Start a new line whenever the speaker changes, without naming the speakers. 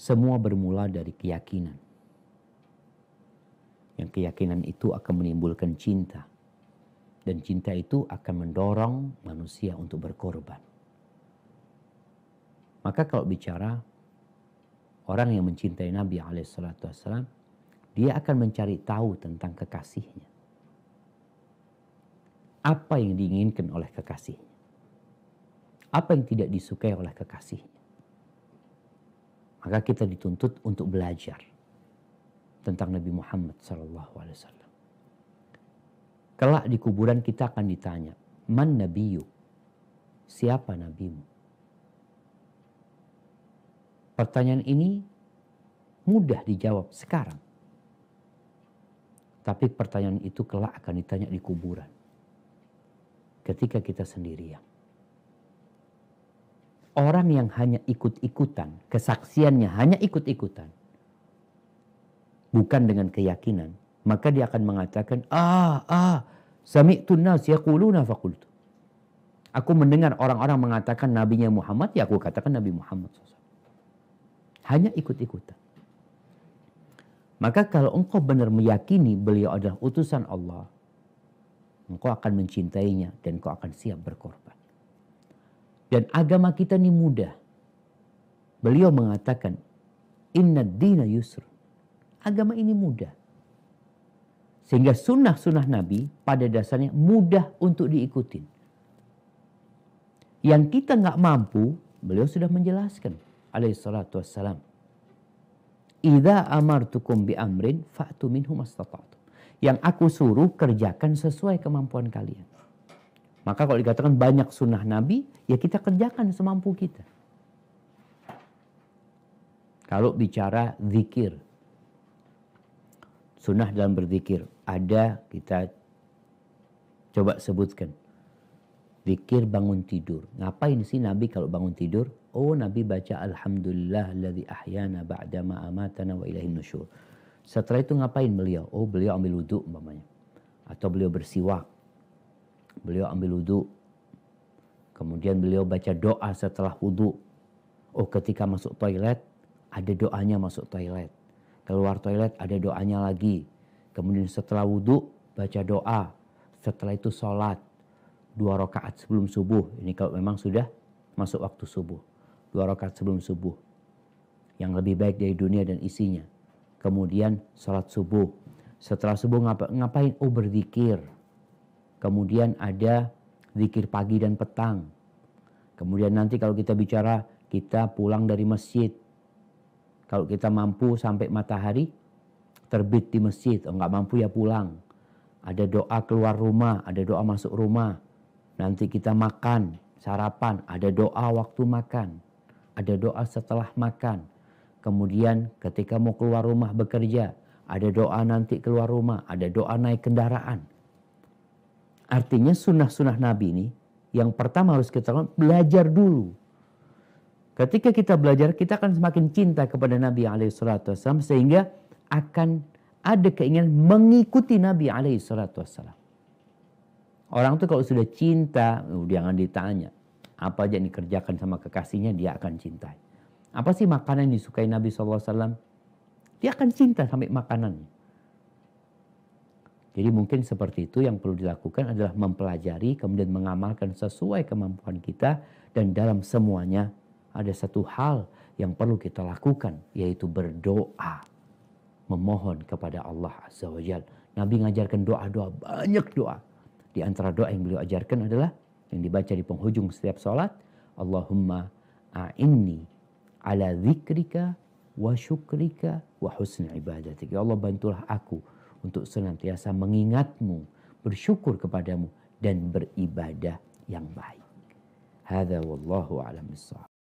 Semua bermula dari keyakinan. Yang keyakinan itu akan menimbulkan cinta. Dan cinta itu akan mendorong manusia untuk berkorban. Maka kalau bicara orang yang mencintai Nabi SAW, dia akan mencari tahu tentang kekasihnya. Apa yang diinginkan oleh kekasihnya? Apa yang tidak disukai oleh kekasihnya? Maka kita dituntut untuk belajar tentang Nabi Muhammad SAW. Kelak di kuburan kita akan ditanya, man nabiyyu? Siapa nabimu? Pertanyaan ini mudah dijawab sekarang. Tapi pertanyaan itu kelak akan ditanya di kuburan. Ketika kita sendirian. Orang yang hanya ikut-ikutan, kesaksiannya hanya ikut-ikutan, bukan dengan keyakinan, maka dia akan mengatakan, sami'tun nas yaquluna faqultu. Aku mendengar orang-orang mengatakan nabinya Muhammad, ya aku katakan Nabi Muhammad SAW. Hanya ikut-ikutan. Maka kalau engkau benar meyakini beliau adalah utusan Allah, engkau akan mencintainya dan engkau akan siap berkorban. Dan agama kita ini mudah. Beliau mengatakan, inna dina yusr. Agama ini mudah. Sehingga sunnah-sunnah Nabi pada dasarnya mudah untuk diikutin. Yang kita nggak mampu, beliau sudah menjelaskan. Alaihi salatu wassalam. Idza amartukum bi amrin fa'tu minhu mastata'tum. Yang aku suruh kerjakan sesuai kemampuan kalian. Maka kalau dikatakan banyak sunnah Nabi, ya kita kerjakan semampu kita. Kalau bicara zikir, sunnah dalam berzikir, ada kita coba sebutkan. Zikir bangun tidur. Ngapain sih Nabi kalau bangun tidur? Oh, Nabi baca Alhamdulillah alladzi ahyana ba'dama amatana wa ilaihin nusyur. Setelah itu ngapain beliau? Oh, beliau ambil wudhu umpamanya. Atau beliau bersiwak. Beliau ambil wudhu. Kemudian beliau baca doa setelah wudhu. Oh, ketika masuk toilet, ada doanya masuk toilet. Keluar toilet, ada doanya lagi. Kemudian setelah wudhu, baca doa. Setelah itu sholat. 2 rakaat sebelum subuh. Ini kalau memang sudah masuk waktu subuh. 2 rakaat sebelum subuh. Yang lebih baik dari dunia dan isinya. Kemudian sholat subuh. Setelah subuh ngapain? Oh, berzikir. Kemudian ada zikir pagi dan petang. Kemudian nanti kalau kita bicara, kita pulang dari masjid. Kalau kita mampu sampai matahari terbit di masjid. Oh, nggak mampu ya pulang. Ada doa keluar rumah, ada doa masuk rumah. Nanti kita makan, sarapan, ada doa waktu makan. Ada doa setelah makan. Kemudian ketika mau keluar rumah bekerja, ada doa nanti keluar rumah, ada doa naik kendaraan. Artinya sunnah-sunnah Nabi ini, yang pertama harus kita lakukan, belajar dulu. Ketika kita belajar, kita akan semakin cinta kepada Nabi SAW, sehingga akan ada keinginan mengikuti Nabi SAW. Orang tuh kalau sudah cinta, jangan ditanya. Apa aja yang dikerjakan sama kekasihnya, dia akan cintai. Apa sih makanan yang disukai Nabi SAW? Dia akan cinta sampai makanannya. Jadi mungkin seperti itu yang perlu dilakukan adalah mempelajari, kemudian mengamalkan sesuai kemampuan kita. Dan dalam semuanya ada satu hal yang perlu kita lakukan, yaitu berdoa. Memohon kepada Allah Azza wa Jalla. Nabi mengajarkan doa-doa, banyak doa. Di antara doa yang beliau ajarkan adalah yang dibaca di penghujung setiap sholat. Allahumma a'inni ala dzikrika wa syukrika wa husni ibadatik. Ya Allah, bantulah aku untuk senantiasa mengingatmu, bersyukur kepadamu, dan beribadah yang baik. Hadza wallahu a'lam bissawab.